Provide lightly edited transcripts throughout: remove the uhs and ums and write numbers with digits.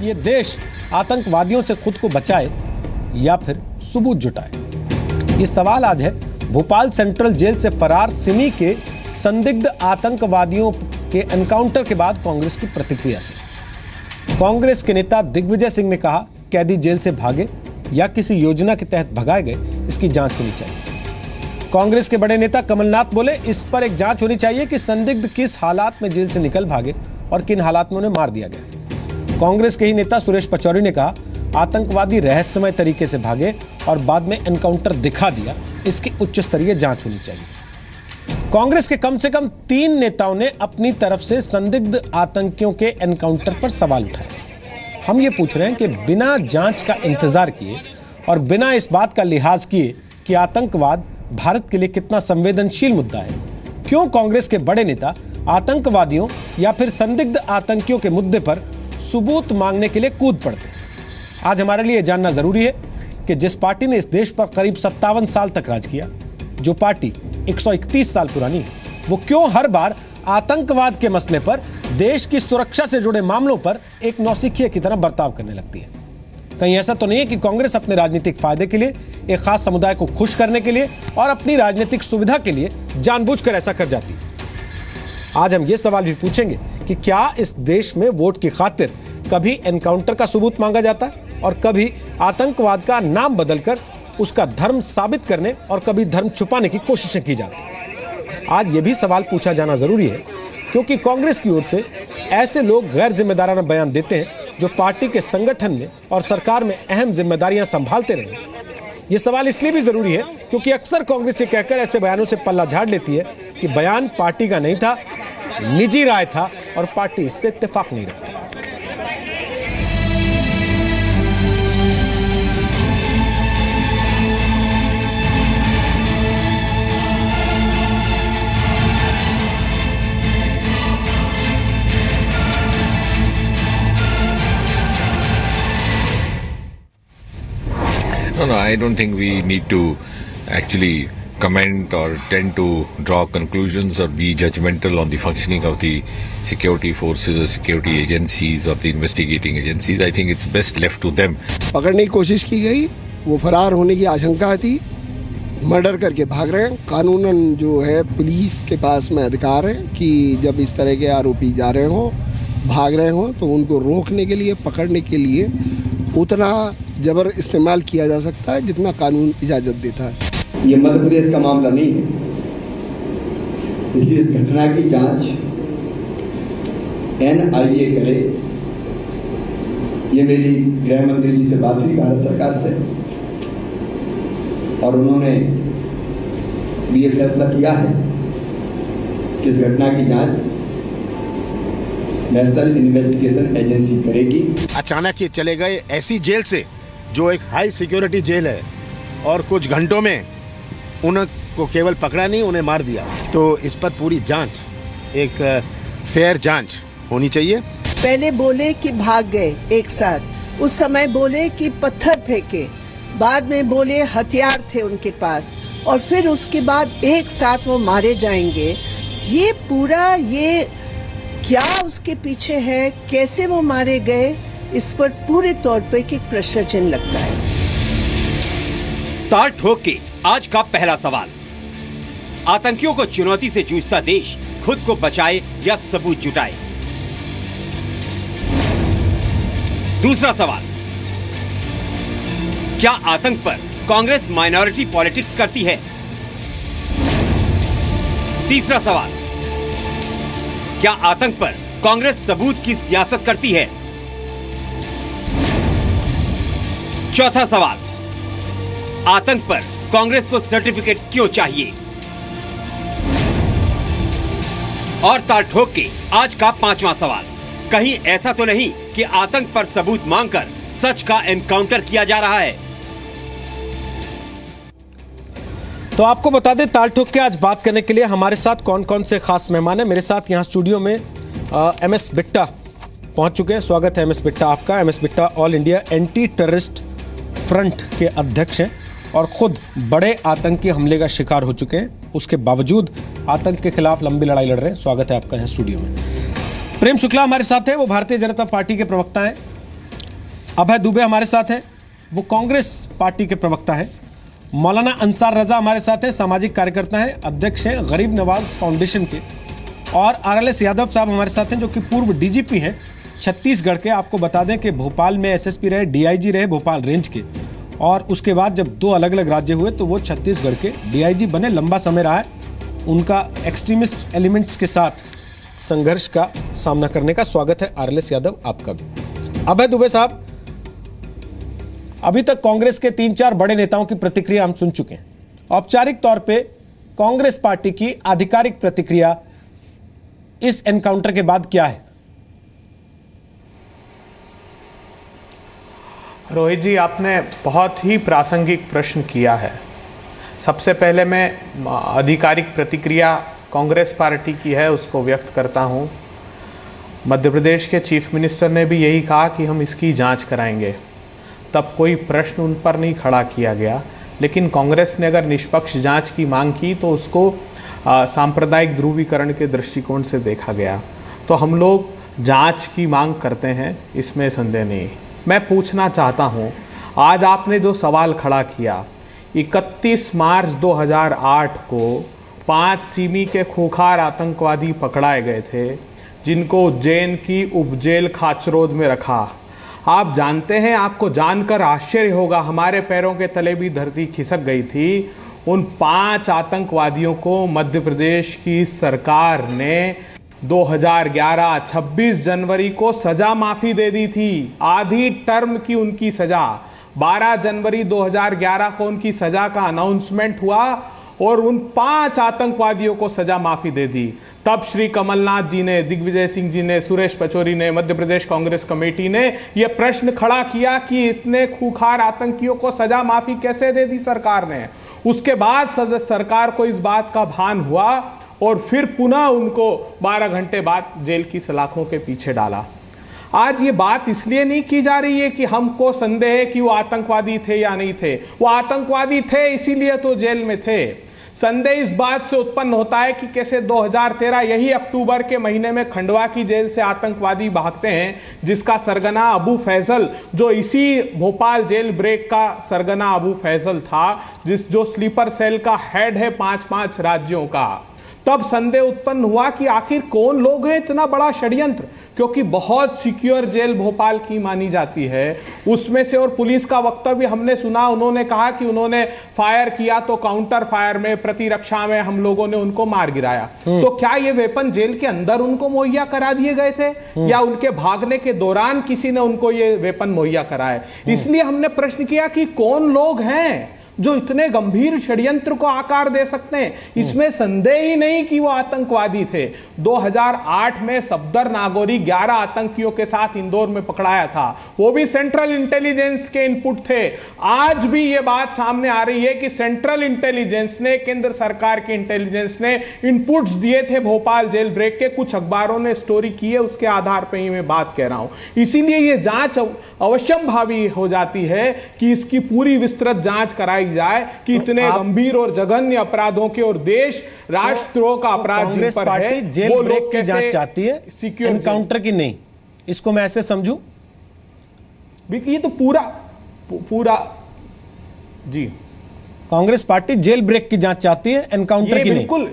कि ये देश आतंकवादियों से खुद को बचाए या फिर सबूत जुटाए। ये सवाल आज है भोपाल सेंट्रल जेल से फरार सिमी के संदिग्ध आतंकवादियों के एनकाउंटर के बाद कांग्रेस की प्रतिक्रिया से। कांग्रेस के नेता दिग्विजय सिंह ने कहा, कैदी जेल से भागे या किसी योजना के तहत भगाए गए, इसकी जांच होनी चाहिए। कांग्रेस के बड़े नेता कमलनाथ बोले, इस पर एक जांच होनी चाहिए कि संदिग्ध किस हालात में जेल से निकल भागे और किन हालात में उन्हें मार दिया गया। कांग्रेस के ही नेता सुरेश पचौरी ने कहा, आतंकवादी रहस्यमय तरीके से भागे और बाद में एनकाउंटर दिखा दिया, इसकी उच्च स्तरीय जांच होनी चाहिए। कांग्रेस के कम से कम 3 नेताओं ने अपनी तरफ से संदिग्ध आतंकियों के एनकाउंटर पर सवाल उठाए। हम ये पूछ रहे हैं कि बिना जांच का इंतजार किए और बिना इस बात का लिहाज किए कि आतंकवाद भारत के लिए कितना संवेदनशील मुद्दा है, क्यों कांग्रेस के बड़े नेता आतंकवादियों या फिर संदिग्ध आतंकियों के मुद्दे पर सबूत मांगने के लिए कूद पड़ते हैं? आज हमारे लिए जानना जरूरी है कि जिस पार्टी ने इस देश पर करीब 57 साल तक राज किया, जो पार्टी 131 साल पुरानी है, वो क्यों हर बार आतंकवाद के मसले पर देश की सुरक्षा से जुड़े मामलों पर एक नौसिखिए की तरह बर्ताव करने लगती है? कहीं ऐसा तो नहीं है कि कांग्रेस अपने राजनीतिक फायदे के लिए, एक खास समुदाय को खुश करने के लिए और अपनी राजनीतिक सुविधा के लिए जानबूझकर ऐसा कर जाती है? आज हम ये सवाल भी पूछेंगे कि क्या इस देश में वोट की खातिर कभी एनकाउंटर का सबूत मांगा जाता है और कभी आतंकवाद का नाम बदलकर उसका धर्म साबित करने और कभी धर्म छुपाने की कोशिशें की जाती हैं? आज ये भी सवाल पूछा जाना जरूरी है क्योंकि कांग्रेस की ओर से ऐसे लोग गैर जिम्मेदाराना बयान देते हैं जो पार्टी के संगठन में और सरकार में अहम जिम्मेदारियां संभालते रहे। ये सवाल इसलिए भी जरूरी है क्योंकि अक्सर कांग्रेस ये कहकर ऐसे बयानों से पल्ला झाड़ लेती है कि बयान पार्टी का नहीं था, निजी राय था और पार्टी इससे इत्तेफाक नहीं रखती। No, I don't think we need to actually comment or tend to draw conclusions or be judgmental on the functioning of the security forces or security agencies or the investigating agencies. I think it's best left to them. पकड़ने की कोशिश की गई, वो फरार होने की आशंका थी, मर्डर करके भाग रहे हैं। कानूनन जो है पुलिस के पास में अधिकार है कि जब इस तरह के आरोपी जा रहे हों, भाग रहे हों, तो उनको रोकने के लिए, पकड़ने के लिए उतना जबर इस्तेमाल किया जा सकता है जितना कानून इजाज़त देता है। ये मध्य प्रदेश का मामला नहीं है, इसलिए इस घटना की जांच NIA करे। ये मेरी गृह मंत्री जी से बात हुई भारत सरकार से और उन्होंने भी ये फैसला किया है कि इस घटना की जांच नेशनल इन्वेस्टिगेशन एजेंसी करेगी। अचानक ये चले गए ऐसी जेल से जो एक हाई सिक्योरिटी जेल है और कुछ घंटों में उनको केवल पकड़ा नहीं, उन्हें मार दिया। तो इस पर पूरी जांच, एक फेयर जांच होनी चाहिए। पहले बोले कि भाग गए एक साथ, उस समय बोले कि पत्थर फेंके, बाद में बोले हथियार थे उनके पास और फिर उसके बाद एक साथ वो मारे जाएंगे। ये पूरा ये क्या उसके पीछे है, कैसे वो मारे गए, इस पर पूरे तौर पे एक प्रश्न चिन्ह लगता है। ताल ठोक के आज का पहला सवाल, आतंकियों को चुनौती से जूझता देश खुद को बचाए या सबूत जुटाए? दूसरा सवाल, क्या आतंक पर कांग्रेस माइनॉरिटी पॉलिटिक्स करती है? तीसरा सवाल, क्या आतंक पर कांग्रेस सबूत की सियासत करती है? चौथा सवाल, आतंक पर कांग्रेस को सर्टिफिकेट क्यों चाहिए? और ताल ठोक के आज का पांचवा सवाल, कहीं ऐसा तो नहीं कि आतंक पर सबूत मांगकर सच का एनकाउंटर किया जा रहा है? तो आपको बता दें, ताल ठोक के आज बात करने के लिए हमारे साथ कौन कौन से खास मेहमान हैं। मेरे साथ यहाँ स्टूडियो में MS बिट्टा पहुंच चुके हैं। स्वागत है MS बिट्टा आपका। MS Bitta all India anti terrorist front के अध्यक्ष हैं और खुद बड़े आतंकी हमले का शिकार हो चुके हैं, उसके बावजूद आतंक के खिलाफ लंबी लड़ाई लड़ रहे हैं। स्वागत है आपका यहाँ स्टूडियो में। प्रेम शुक्ला हमारे साथ है, वो भारतीय जनता पार्टी के प्रवक्ता हैं अभय दुबे हमारे साथ हैं, वो कांग्रेस पार्टी के प्रवक्ता है। मौलाना अंसार रजा हमारे साथ हैं, सामाजिक कार्यकर्ता हैं, अध्यक्ष हैं गरीब नवाज फाउंडेशन के। और RLS यादव साहब हमारे साथ हैं, जो कि पूर्व DGP हैं छत्तीसगढ़ के। आपको बता दें कि भोपाल में SSP रहे, DIG रहे भोपाल रेंज के, और उसके बाद जब 2 अलग अलग राज्य हुए तो वो छत्तीसगढ़ के DIG बने। लंबा समय रहा है उनका एक्सट्रीमिस्ट एलिमेंट्स के साथ संघर्ष का सामना करने का। स्वागत है RLS यादव आपका भी। अभय दुबे साहब, अभी तक कांग्रेस के 3-4 बड़े नेताओं की प्रतिक्रिया हम सुन चुके हैं। औपचारिक तौर पे कांग्रेस पार्टी की आधिकारिक प्रतिक्रिया इस एनकाउंटर के बाद क्या है? रोहित जी, आपने बहुत ही प्रासंगिक प्रश्न किया है। सबसे पहले मैं आधिकारिक प्रतिक्रिया कांग्रेस पार्टी की है उसको व्यक्त करता हूं। मध्य प्रदेश के चीफ मिनिस्टर ने भी यही कहा कि हम इसकी जांच कराएंगे, तब कोई प्रश्न उन पर नहीं खड़ा किया गया। लेकिन कांग्रेस ने अगर निष्पक्ष जांच की मांग की तो उसको सांप्रदायिक ध्रुवीकरण के दृष्टिकोण से देखा गया। तो हम लोग जांच की मांग करते हैं, इसमें संदेह नहीं। मैं पूछना चाहता हूं, आज आपने जो सवाल खड़ा किया, 31 मार्च 2008 को 5 सिमी के खूंखार आतंकवादी पकड़ाए गए थे, जिनको उज्जैन की उपजेल खाचरोद में रखा। आप जानते हैं, आपको जानकर आश्चर्य होगा, हमारे पैरों के तले भी धरती खिसक गई थी। उन 5 आतंकवादियों को मध्य प्रदेश की सरकार ने 2011 26 जनवरी को सजा माफी दे दी थी। आधी टर्म की उनकी सजा। 12 जनवरी 2011 को उनकी सजा का अनाउंसमेंट हुआ और उन 5 आतंकवादियों को सजा माफी दे दी। तब श्री कमलनाथ जी ने, दिग्विजय सिंह जी ने, सुरेश पचौरी ने, मध्य प्रदेश कांग्रेस कमेटी ने यह प्रश्न खड़ा किया कि इतने खूंखार आतंकियों को सजा माफी कैसे दे दी सरकार ने। उसके बाद सरकार को इस बात का भान हुआ और फिर पुनः उनको 12 घंटे बाद जेल की सलाखों के पीछे डाला। आज ये बात इसलिए नहीं की जा रही है कि हमको संदेह है कि वो आतंकवादी थे या नहीं थे। वो आतंकवादी थे, इसीलिए तो जेल में थे। संदेह इस बात से उत्पन्न होता है कि कैसे 2013 यही अक्टूबर के महीने में खंडवा की जेल से आतंकवादी भागते हैं, जिसका सरगना अबू फैजल, जो इसी भोपाल जेल ब्रेक का सरगना अबू फैजल था, जो स्लीपर सेल का हेड है 5 राज्यों का। तब संदेह उत्पन्न हुआ कि आखिर कौन लोग हैं इतना बड़ा षड्यंत्र, क्योंकि बहुत सिक्योर जेल भोपाल की मानी जाती है उसमें से। और पुलिस का वक्तव्य हमने सुना, उन्होंने कहा कि उन्होंने फायर किया तो काउंटर फायर में, प्रतिरक्षा में हम लोगों ने उनको मार गिराया। तो क्या ये वेपन जेल के अंदर उनको मुहैया करा दिए गए थे या उनके भागने के दौरान किसी ने उनको ये वेपन मुहैया कराए? इसलिए हमने प्रश्न किया कि कौन लोग हैं जो इतने गंभीर षड्यंत्र को आकार दे सकते हैं। इसमें संदेह ही नहीं कि वो आतंकवादी थे। 2008 में सफदर नागौरी 11 आतंकियों के साथ इंदौर में पकड़ाया था, वो भी सेंट्रल इंटेलिजेंस के इनपुट थे। आज भी ये बात सामने आ रही है कि सेंट्रल इंटेलिजेंस ने, केंद्र सरकार के इंटेलिजेंस ने इनपुट्स दिए थे भोपाल जेल ब्रेक के। कुछ अखबारों ने स्टोरी की है, उसके आधार पर ही मैं बात कह रहा हूं। इसीलिए ये जांच अवश्यम भावी हो जाती है कि इसकी पूरी विस्तृत जांच कराई जाए कि इतने गंभीर और जघन्य अपराधों के और देश राष्ट्रद्रोह का अपराध जिन पर है, जेल ब्रेक की जांच चाहती है, एनकाउंटर की नहीं। इसको मैं ऐसे समझूं? ये तो पूरा जी, कांग्रेस पार्टी जेल ब्रेक की जांच चाहती है, एनकाउंटर की नहीं। बिल्कुल।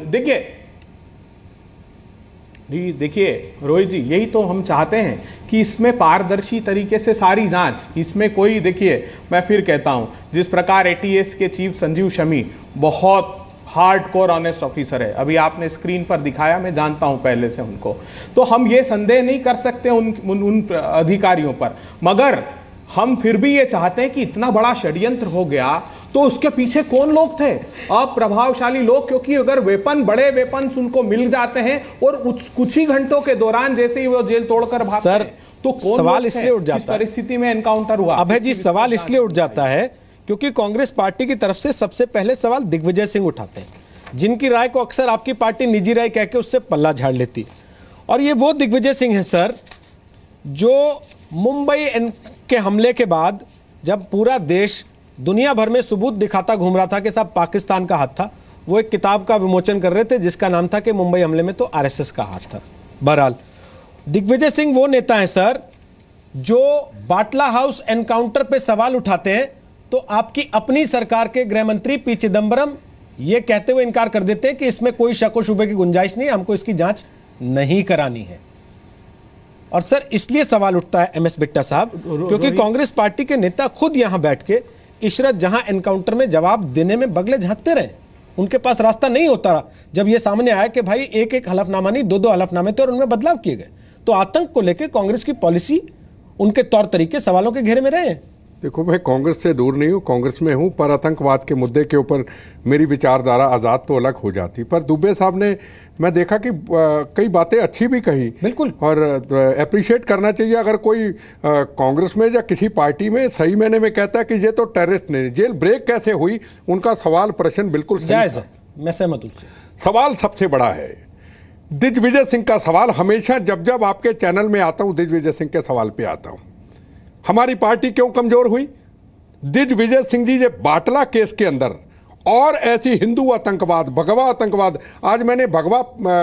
देखिए रोहित जी, यही तो हम चाहते हैं कि इसमें पारदर्शी तरीके से सारी जांच, इसमें कोई, देखिए मैं फिर कहता हूं, जिस प्रकार ATS के चीफ संजीव शमी बहुत हार्डकोर ऑनेस्ट ऑफिसर है, अभी आपने स्क्रीन पर दिखाया, मैं जानता हूं पहले से उनको, तो हम ये संदेह नहीं कर सकते उन अधिकारियों पर। मगर हम फिर भी ये चाहते हैं कि इतना बड़ा षड्यंत्र हो गया तो उसके पीछे कौन लोग थे? अप्रभावशाली लोग, क्योंकि अगर बड़े वेपन्स उनको मिल जाते हैं और कुछ ही घंटों के दौरान जैसे ही वो जेल तोड़कर भागते हैं, तो कौन सवाल इसलिए उठ जाता है, परिस्थिति में एनकाउंटर हुआ। अभय जी, सवाल इसलिए उठ जाता है क्योंकि कांग्रेस पार्टी की तरफ से सबसे पहले सवाल दिग्विजय सिंह उठाते हैं, जिनकी राय को अक्सर आपकी पार्टी निजी राय कहकर उससे पल्ला झाड़ लेती। और ये वो दिग्विजय सिंह है सर, जो मुंबई के हमले के बाद जब पूरा देश दुनिया भर में सबूत दिखाता घूम रहा था कि साहब पाकिस्तान का हाथ था, वो एक किताब का विमोचन कर रहे थे जिसका नाम था कि मुंबई हमले में तो RSS का हाथ था। बहरहाल दिग्विजय सिंह वो नेता है सर जो बाटला हाउस एनकाउंटर पे सवाल उठाते हैं तो आपकी अपनी सरकार के गृह मंत्री पी चिदंबरम ये कहते हुए इनकार कर देते हैं कि इसमें कोई शक व शुबे की गुंजाइश नहीं, हमको इसकी जांच नहीं करानी है। और सर इसलिए सवाल उठता है एमएस बिट्टा साहब, क्योंकि कांग्रेस पार्टी के नेता खुद यहां बैठ के इशरत जहां एनकाउंटर में जवाब देने में बगले झांकते रहे, उनके पास रास्ता नहीं होता रहा। जब यह सामने आया कि भाई एक एक हलफनामा नहीं, दो हलफनामे थे और उनमें बदलाव किए गए, तो आतंक को लेकर कांग्रेस की पॉलिसी, उनके तौर तरीके सवालों के घेरे में रहे हैं। देखो, मैं कांग्रेस से दूर नहीं हूँ, कांग्रेस में हूँ, पर आतंकवाद के मुद्दे के ऊपर मेरी विचारधारा आज़ाद तो अलग हो जाती। पर दुबे साहब ने मैं देखा कि कई बातें अच्छी भी कही, बिल्कुल, और अप्रिशिएट करना चाहिए अगर कोई कांग्रेस में या किसी पार्टी में सही मैंने में कहता है कि ये तो टेररिस्ट नहीं, जेल ब्रेक कैसे हुई, उनका सवाल प्रश्न बिल्कुल जायज़ है, मैं सहमत हूँ। सवाल सबसे बड़ा है दिग्विजय सिंह का सवाल। हमेशा जब जब आपके चैनल में आता हूँ दिग्विजय सिंह के सवाल पे आता हूँ। हमारी पार्टी क्यों कमजोर हुई? दिग्विजय सिंह जी ये बाटला केस के अंदर और ऐसी हिंदू आतंकवाद, भगवा आतंकवाद, आज मैंने भगवा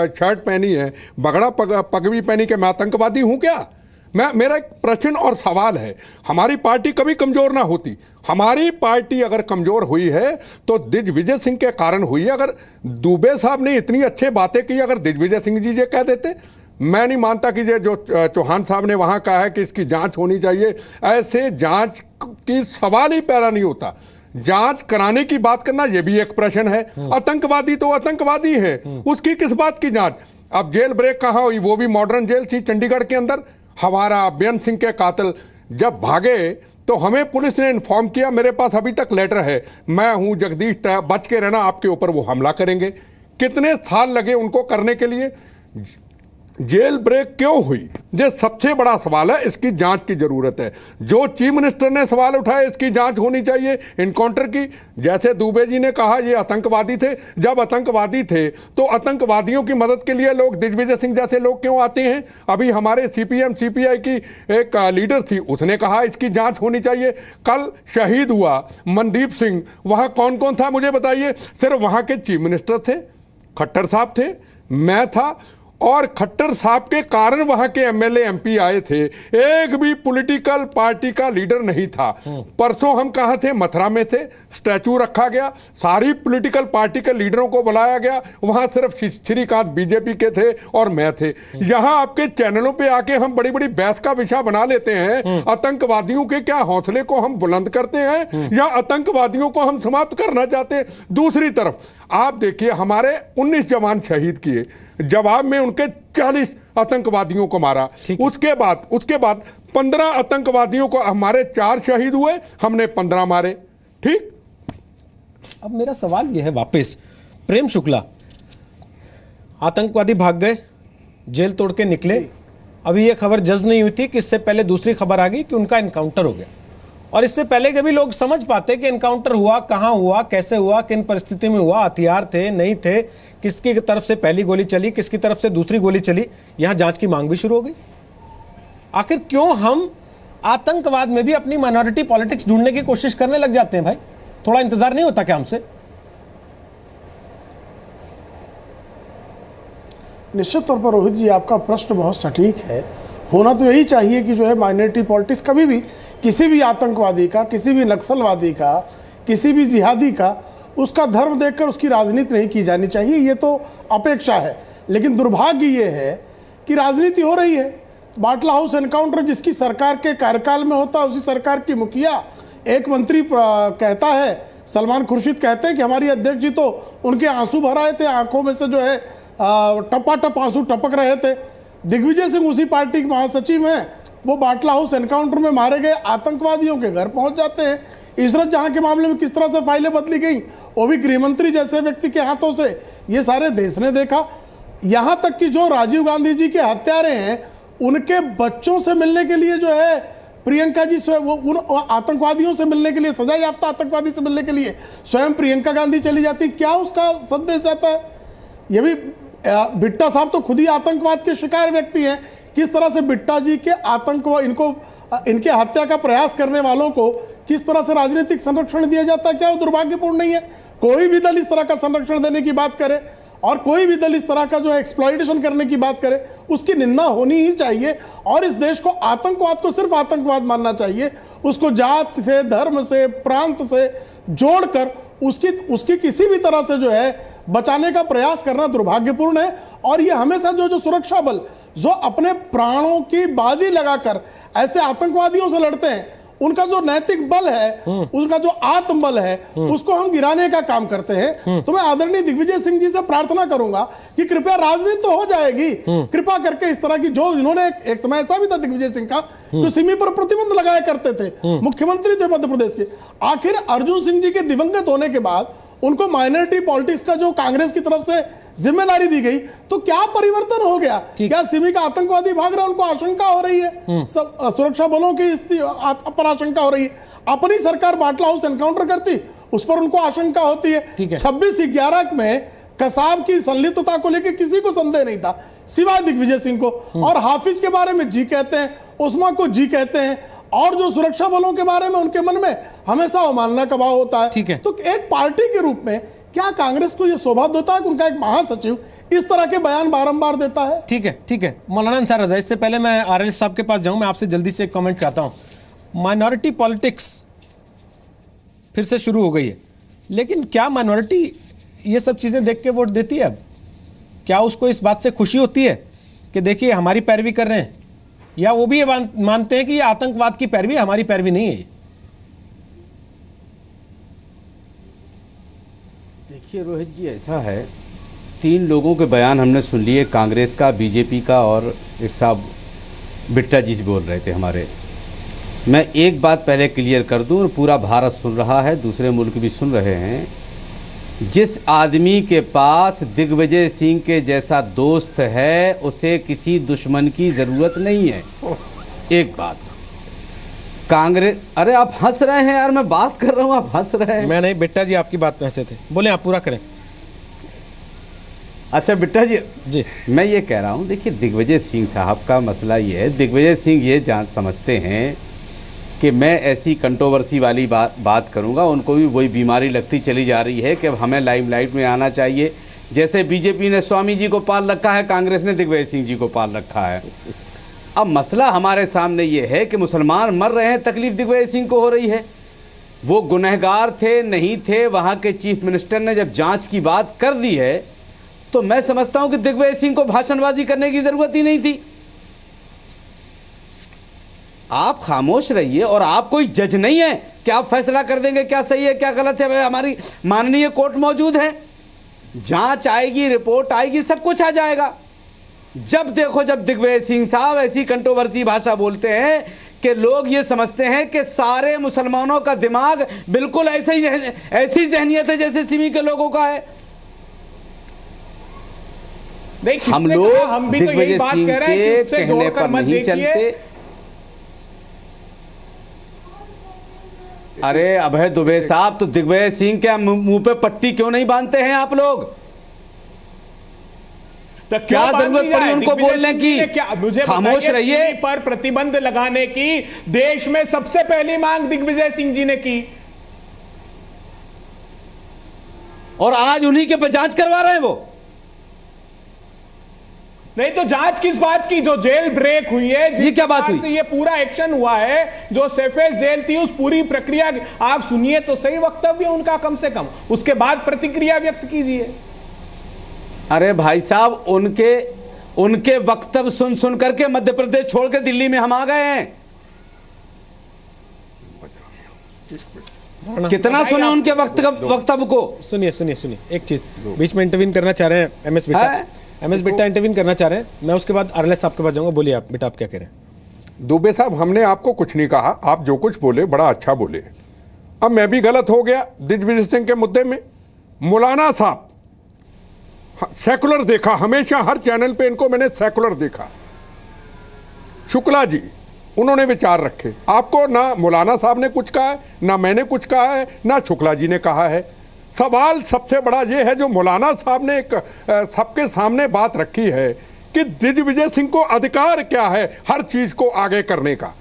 शर्ट पहनी है, भगड़ा पगड़ी पहनी के मैं आतंकवादी हूं क्या? मेरा एक प्रश्न और सवाल है। हमारी पार्टी कभी कमजोर ना होती। हमारी पार्टी अगर कमजोर हुई है तो दिग्विजय सिंह के कारण हुई है। अगर दुबे साहब ने इतनी अच्छी बातें की, अगर दिग्विजय सिंह जी ये कह देते, मैं नहीं मानता कि ये जो चौहान साहब ने वहां कहा है कि इसकी जांच होनी चाहिए, ऐसे जांच की सवाल ही पैदा नहीं होता। जांच कराने की बात करना यह भी एक प्रश्न है। आतंकवादी तो आतंकवादी है, उसकी किस बात की जांच? अब जेल ब्रेक कहां हुई? वो भी मॉडर्न जेल थी चंडीगढ़ के अंदर। हमारा बेअंत सिंह के कातिल जब भागे तो हमें पुलिस ने इन्फॉर्म किया, मेरे पास अभी तक लेटर है, मैं हूं जगदीश, बच के रहना, आपके ऊपर वो हमला करेंगे। कितने साल लगे उनको करने के लिए? जेल ब्रेक क्यों हुई? ये सबसे बड़ा सवाल है, इसकी जांच की जरूरत है। जो चीफ मिनिस्टर ने सवाल उठाए इसकी जांच होनी चाहिए इनकाउंटर की। जैसे दुबे जी ने कहा ये आतंकवादी थे, जब आतंकवादी थे तो आतंकवादियों की मदद के लिए लोग, दिग्विजय सिंह जैसे लोग क्यों आते हैं? अभी हमारे सीपीएम सीपीआई की एक लीडर थी, उसने कहा इसकी जांच होनी चाहिए। कल शहीद हुआ मनदीप सिंह, वहां कौन कौन था मुझे बताइए? सिर्फ वहां के चीफ मिनिस्टर थे, खट्टर साहब थे, मैं था, और खट्टर साहब के कारण वहां के एमएलए एमपी आए थे। एक भी पॉलिटिकल पार्टी का लीडर नहीं था। परसों हम कहां थे? मथुरा में थे, स्टैचू रखा गया, सारी पॉलिटिकल पार्टी के लीडरों को बुलाया गया, वहां सिर्फ श्रीकांत बीजेपी के थे और मैं थे। यहां आपके चैनलों पे आके हम बड़ी बड़ी बहस का विषय बना लेते हैं। आतंकवादियों के क्या हौसले को हम बुलंद करते हैं या आतंकवादियों को हम समाप्त करना चाहते हैं? दूसरी तरफ आप देखिए, हमारे 19 जवान शहीद किए, जवाब में उनके 40 आतंकवादियों को मारा। उसके बाद 15 आतंकवादियों को, हमारे 4 शहीद हुए, हमने 15 मारे। ठीक। अब मेरा सवाल यह है वापस, प्रेम शुक्ला, आतंकवादी भाग गए, जेल तोड़ के निकले, अभी यह खबर जज्ब नहीं हुई थी कि इससे पहले दूसरी खबर आ गई कि उनका एनकाउंटर हो गया। और इससे पहले के भी लोग समझ पाते कि एनकाउंटर हुआ, कहां हुआ, कैसे हुआ, किन परिस्थिति में हुआ, हथियार थे नहीं थे, किसकी तरफ से पहली गोली चली, किसकी तरफ से दूसरी गोली चली। यहां जांच की मांग भी शुरू हो गई। आखिर क्यों हम आतंकवाद में भी अपनी माइनॉरिटी पॉलिटिक्स ढूंढने की कोशिश करने लग जाते हैं? भाई थोड़ा इंतजार नहीं होता क्या हमसे? निश्चित तौर पर रोहित जी, आपका प्रश्न बहुत सटीक है। होना तो यही चाहिए कि जो है माइनॉरिटी पॉलिटिक्स कभी भी किसी भी आतंकवादी का, किसी भी नक्सलवादी का, किसी भी जिहादी का, उसका धर्म देखकर उसकी राजनीति नहीं की जानी चाहिए, ये तो अपेक्षा है। लेकिन दुर्भाग्य ये है कि राजनीति हो रही है। बाटला हाउस एनकाउंटर जिसकी सरकार के कार्यकाल में होता है, उसी सरकार की मुखिया, एक मंत्री कहता है, सलमान खुर्शीद कहते हैं कि हमारी अध्यक्ष जी तो उनके आंसू भर आए थे, आंखों में से जो है टपाटप आंसू टपक रहे थे। दिग्विजय सिंह उसी पार्टी के महासचिव हैं, वो बाटला हाउस एनकाउंटर में मारे गए आतंकवादियों के घर पहुंच जाते हैं। इशरत जहां के मामले में किस तरह से फाइलें बदली गई, वो भी गृहमंत्री जैसे व्यक्ति के हाथों से, ये सारे देश ने देखा। यहां तक कि जो राजीव गांधी जी के हत्यारे हैं, उनके बच्चों से मिलने के लिए जो है प्रियंका जी उन आतंकवादियों से मिलने के लिए, सजा याफ्ता आतंकवादी से मिलने के लिए स्वयं प्रियंका गांधी चली जाती। क्या उसका संदेश जाता है? ये भी बिट्टा साहब तो खुद ही आतंकवाद के शिकार व्यक्ति हैं। किस तरह से बिट्टा जी के आतंकवाद, इनके हत्या का प्रयास करने वालों को किस तरह से राजनीतिक संरक्षण दिया जाता है? क्या वो दुर्भाग्यपूर्ण नहीं है? कोई भी दल इस तरह का संरक्षण देने की बात करे। और कोई भी दल इस तरह का जो एक्सप्लॉइटेशन करने की बात करे उसकी निंदा होनी ही चाहिए। और इस देश को आतंकवाद को सिर्फ आतंकवाद मानना चाहिए, उसको जात से, धर्म से, प्रांत से जोड़कर उसकी किसी भी तरह से जो है बचाने का प्रयास करना दुर्भाग्यपूर्ण है। और ये हमेशा जो सुरक्षा बल जो अपने प्राणों की बाजी लगाकर ऐसे आतंकवादियों से लड़ते हैं, उनका जो नैतिक बल है, उनका जो आत्मबल है, उसको हम गिराने का काम करते हैं। तो मैं आदरणीय दिग्विजय सिंह जी से प्रार्थना करूंगा कि कृपया राजनीति तो हो जाएगी, कृपा करके इस तरह की जो इन्होंने एक समय ऐसा भी था दिग्विजय सिंह का जो सिमी पर प्रतिबंध लगाया करते थे, मुख्यमंत्री थे मध्य प्रदेश के, आखिर अर्जुन सिंह जी के दिवंगत होने के बाद उनको माइनॉरिटी पॉलिटिक्स का जो कांग्रेस की तरफ से जिम्मेदारी दी गई, तो क्या परिवर्तन हो गया? क्या सिमी का आतंकवादी भाग रहा है, उनको आशंका हो रही है, सब सुरक्षा बलों की पर आशंका हो रही है। अपनी सरकार बाटला हाउस एनकाउंटर करती, उस पर उनको आशंका होती है। 26/11 में कसाब की संलिप्तता को लेकर किसी को संदेह नहीं था सिवाय दिग्विजय सिंह को, और हाफिज के बारे में जी कहते हैं, उस्मा को जी कहते हैं, और जो सुरक्षा बलों के बारे में उनके मन में हमेशा अवमानना का भाव होता है। तो एक पार्टी के रूप में क्या कांग्रेस को यह सौभाग्य होता है कि उनका एक महासचिव इस तरह के बयान बारंबार देता है? ठीक है मौलाना अंसार रजा, इससे पहले मैं आरएस साहब के पास जाऊं, मैं आपसे जल्दी से एक कमेंट चाहता हूं। माइनॉरिटी पॉलिटिक्स फिर से शुरू हो गई है, लेकिन क्या माइनॉरिटी ये सब चीजें देख के वोट देती है? अब क्या उसको इस बात से खुशी होती है कि देखिए हमारी पैरवी कर रहे हैं, या वो भी ये मानते हैं कि ये आतंकवाद की पैरवी, हमारी पैरवी नहीं है? देखिए रोहित जी, ऐसा है, 3 लोगों के बयान हमने सुन लिए, कांग्रेस का, बीजेपी का, और एक साहब बिट्टा जी बोल रहे थे हमारे। मैं एक बात पहले क्लियर कर दूं, और पूरा भारत सुन रहा है, दूसरे मुल्क भी सुन रहे हैं, जिस आदमी के पास दिग्विजय सिंह के जैसा दोस्त है उसे किसी दुश्मन की ज़रूरत नहीं है। एक बात, कांग्रेस, अरे आप हंस रहे हैं यार, मैं बात कर रहा हूं, आप हंस रहे हैं। मैं नहीं, बिट्टा जी आपकी बात में हंसे थे, बोले आप पूरा करें। अच्छा बिट्टा जी, मैं ये कह रहा हूं, देखिए दिग्विजय सिंह साहब का मसला ये है, दिग्विजय सिंह ये समझते हैं कि मैं ऐसी कंट्रोवर्सी वाली बात करूंगा, उनको भी वही बीमारी लगती चली जा रही है कि अब हमें लाइमलाइट में आना चाहिए। जैसे बीजेपी ने स्वामी जी को पाल रखा है, कांग्रेस ने दिग्विजय सिंह जी को पाल रखा है। अब मसला हमारे सामने ये है कि मुसलमान मर रहे हैं, तकलीफ दिग्विजय सिंह को हो रही है। वो गुनहगार थे नहीं थे, वहाँ के चीफ मिनिस्टर ने जब जाँच की बात कर दी है, तो मैं समझता हूँ कि दिग्विजय सिंह को भाषणबाजी करने की ज़रूरत ही नहीं थी। आप खामोश रहिए, और आप कोई जज नहीं है कि आप फैसला कर देंगे क्या सही है क्या गलत है। हमारी माननीय कोर्ट मौजूद है, जांच आएगी, रिपोर्ट आएगी, सब कुछ आ जाएगा। जब देखो, जब दिग्विजय सिंह साहब ऐसी कंट्रोवर्सी भाषा बोलते हैं कि लोग ये समझते हैं कि सारे मुसलमानों का दिमाग बिल्कुल ऐसी जहनियत है जैसे सिमी के लोगों का है। हम लोग दिग्विजय सिंह के कहने पर नहीं चलते। अरे अभय दुबे साहब, तो दिग्विजय सिंह के मुंह पे पट्टी क्यों नहीं बांधते हैं आप लोग? तो क्या जरूरत पड़ी उनको बोलने की? खामोश रहिए। पर प्रतिबंध लगाने की देश में सबसे पहली मांग दिग्विजय सिंह जी ने की, और आज उन्हीं के पे जांच करवा रहे हैं वो। नहीं तो जांच किस बात की? जो जेल ब्रेक हुई है, ये क्या बात हुई? ये पूरा एक्शन हुआ है, जो सेफेस जेल थी, उस पूरी प्रक्रिया आप सुनिए तो सही वक्तव्य उनका, कम से कम उसके बाद प्रतिक्रिया व्यक्त कीजिए। अरे भाई साहब, उनके वक्तव्य सुन करके मध्य प्रदेश छोड़ के दिल्ली में हम आ गए हैं। कितना सुने उनके वक्तव्य को? सुनिए एक चीज, बीच में इंटरवीन करना चाह रहे हैं एमएस बिट्टा इंटरवीन करना चाह रहे हैं, मैं उसके बाद आरएलएस साहब के पास जाऊंगा। बोलिए आप बेटा, आप क्या कह रहे हैं? दुबे साहब, हमने आपको कुछ नहीं कहा, आप जो कुछ बोले बड़ा अच्छा बोले। अब मैं भी गलत हो गया दिग्विजय सिंह के मुद्दे में। मौलाना साहब सेकुलर देखा, हमेशा हर चैनल पे इनको मैंने सेकुलर देखा। शुक्ला जी, उन्होंने विचार रखे। आपको ना मौलाना साहब ने कुछ कहा है, ना मैंने कुछ कहा है, ना शुक्ला जी ने कहा है। सवाल सबसे बड़ा ये है जो मौलाना साहब ने एक सबके सामने बात रखी है कि दिग्विजय सिंह को अधिकार क्या है हर चीज को आगे करने का।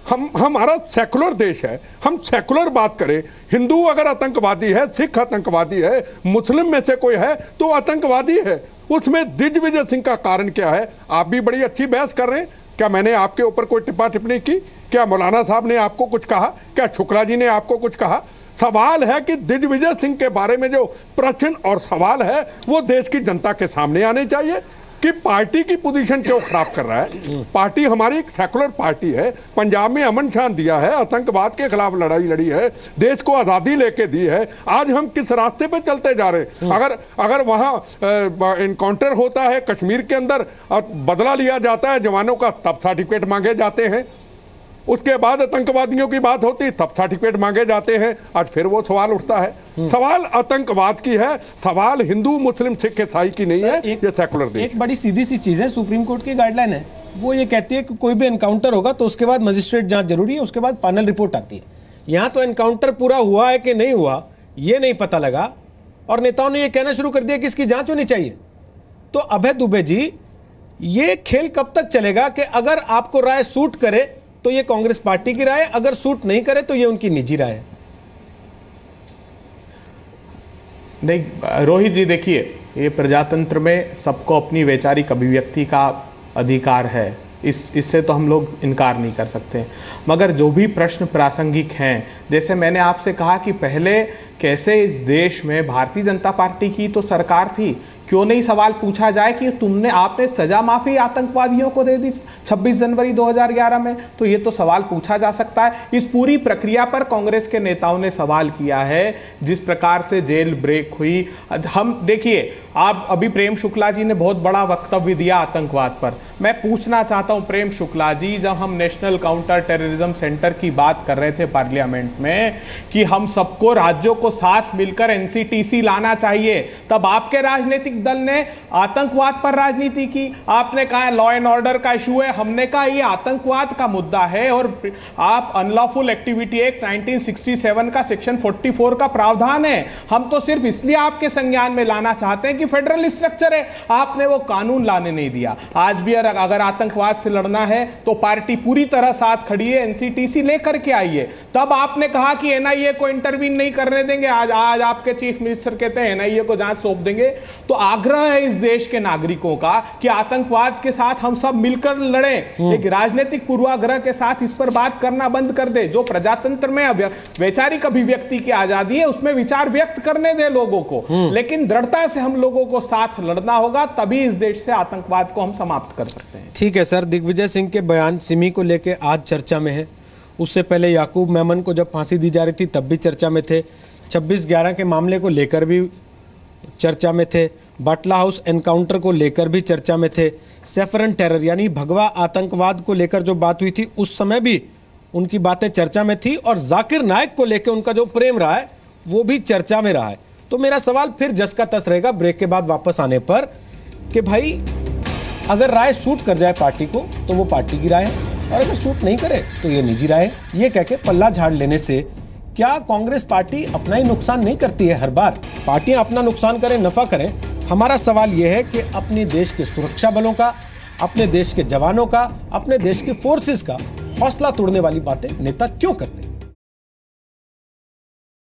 हमारा सेकुलर देश है, हम सेकुलर बात करें। हिंदू अगर आतंकवादी है, सिख आतंकवादी है, मुस्लिम में से कोई है तो आतंकवादी है। उसमें दिग्विजय सिंह का कारण क्या है? आप भी बड़ी अच्छी बहस कर रहे हैं। क्या मैंने आपके ऊपर कोई टिप्पा टिप्पणी की? क्या मौलाना साहब ने आपको कुछ कहा? क्या शुक्ला जी ने आपको कुछ कहा? सवाल है कि दिग्विजय सिंह के बारे में जो प्रश्न और सवाल है वो देश की जनता के सामने आने चाहिए कि पार्टी की पोजीशन क्यों खराब कर रहा है। पार्टी हमारी एक सेकुलर पार्टी है, पंजाब में अमन शान दिया है, आतंकवाद के खिलाफ लड़ाई लड़ी है, देश को आज़ादी लेके दी है। आज हम किस रास्ते पे चलते जा रहे हैं? अगर वहाँ इनकाउंटर होता है कश्मीर के अंदर, बदला लिया जाता है जवानों का, तब सर्टिफिकेट मांगे जाते हैं। उसके बाद आतंकवादियों की बात होती तब सर्टिफिकेट मांगे जाते हैं। आज फिर वो सवाल उठता है। सवाल आतंकवाद की है, सवाल हिंदू मुस्लिम सिख ईसाई की नहीं है। ये सेकुलर देश। एक बड़ी सीधी सी चीज है, सुप्रीम कोर्ट की गाइडलाइन है, वो ये कहती है कि कोई भी एनकाउंटर होगा तो उसके बाद मजिस्ट्रेट जांच जरूरी है, उसके बाद फाइनल रिपोर्ट आती है। यहाँ तो एनकाउंटर पूरा हुआ है कि नहीं हुआ ये नहीं पता लगा और नेताओं ने ये कहना शुरू कर दिया कि इसकी जांच होनी चाहिए। तो अभय दुबे जी, ये खेल कब तक चलेगा कि अगर आपको राय सूट करे तो ये कांग्रेस पार्टी की राय, अगर सूट नहीं करे तो ये उनकी निजी राय है? नहीं रोहित जी, देखिए ये प्रजातंत्र में सबको अपनी वैचारिक अभिव्यक्ति का अधिकार है, इससे तो हम लोग इनकार नहीं कर सकते। मगर जो भी प्रश्न प्रासंगिक हैं, जैसे मैंने आपसे कहा कि पहले कैसे इस देश में भारतीय जनता पार्टी की तो सरकार थी, क्यों नहीं सवाल पूछा जाए कि आपने सजा माफी आतंकवादियों को दे दी 26 जनवरी 2011 में? तो ये तो सवाल पूछा जा सकता है। इस पूरी प्रक्रिया पर कांग्रेस के नेताओं ने सवाल किया है, जिस प्रकार से जेल ब्रेक हुई। हम देखिए, आप अभी प्रेम शुक्ला जी ने बहुत बड़ा वक्तव्य दिया आतंकवाद पर। मैं पूछना चाहता हूं प्रेम शुक्ला जी, जब हम नेशनल काउंटर टेररिज्म सेंटर की बात कर रहे थे पार्लियामेंट में कि हम सबको राज्यों को साथ मिलकर एनसीटीसी लाना चाहिए, तब आपके राजनीतिक दल ने आतंकवाद पर राजनीति की। आपने कहा लॉ एंड ऑर्डर का इशू है, हमने कहा ये आतंकवाद का मुद्दा है और आप अनलॉफुल एक्टिविटी एक्ट 1967 का सेक्शन 44 का प्रावधान है, हम तो सिर्फ इसलिए आपके संज्ञान में लाना चाहते हैं कि फेडरल स्ट्रक्चर है। आपने वो कानून लाने नहीं दिया। आज भी अगर आतंकवाद से लड़ना है तो पार्टी पूरी तरह साथ खड़ी है, एनसीटीसी लेकर के आइए। तब आपने कहा कि एनआईए को इंटरवीन नहीं करने देंगे, आज आपके चीफ मिनिस्टर कहते हैं एनआईए को जांच सौंप देंगे। तो आग्रह है इस देश के नागरिकों का कि आतंकवाद के साथ हम सब मिलकर लड़ें। एक राजनीतिक पूर्वाग्रह के साथ इस पर बात करना बंद कर दे। जो प्रजातंत्र में वैचारिक अभिव्यक्ति की आजादी है उसमें विचार व्यक्त करने दे लोगों को, लेकिन दृढ़ता से हम लोगों को साथ लड़ना होगा, तभी इस देश से आतंकवाद को हम समाप्त कर सकते हैं। ठीक है सर, दिग्विजय सिंह के बयान सिमी को लेके आज चर्चा में है। उससे पहले याकूब मेमन को जब फांसी दी जा रही थी तब भी चर्चा में थे। 26/11 के मामले को लेकर भी चर्चा में थे। बाटला हाउस एनकाउंटर को लेकर भी चर्चा में थे। सैफरन टेरर यानी भगवा आतंकवाद को लेकर जो बात हुई थी उस समय भी उनकी बातें चर्चा में थी, और जाकिर नायक को लेकर उनका जो प्रेम रहा है वो भी चर्चा में रहा है। तो मेरा सवाल फिर जस का तस रहेगा ब्रेक के बाद वापस आने पर कि भाई अगर राय सूट कर जाए पार्टी को तो वो पार्टी की राय है, और अगर सूट नहीं करे तो ये निजी राय है। ये कह के पल्ला झाड़ लेने से क्या कांग्रेस पार्टी अपना ही नुकसान नहीं करती है? हर बार पार्टियां अपना नुकसान करें, नफा करें। हमारा सवाल यह है कि अपने देश के सुरक्षा बलों का, अपने देश के जवानों का, अपने देश के फोर्सेस का हौसला तोड़ने वाली बातें नेता क्यों करते हैं?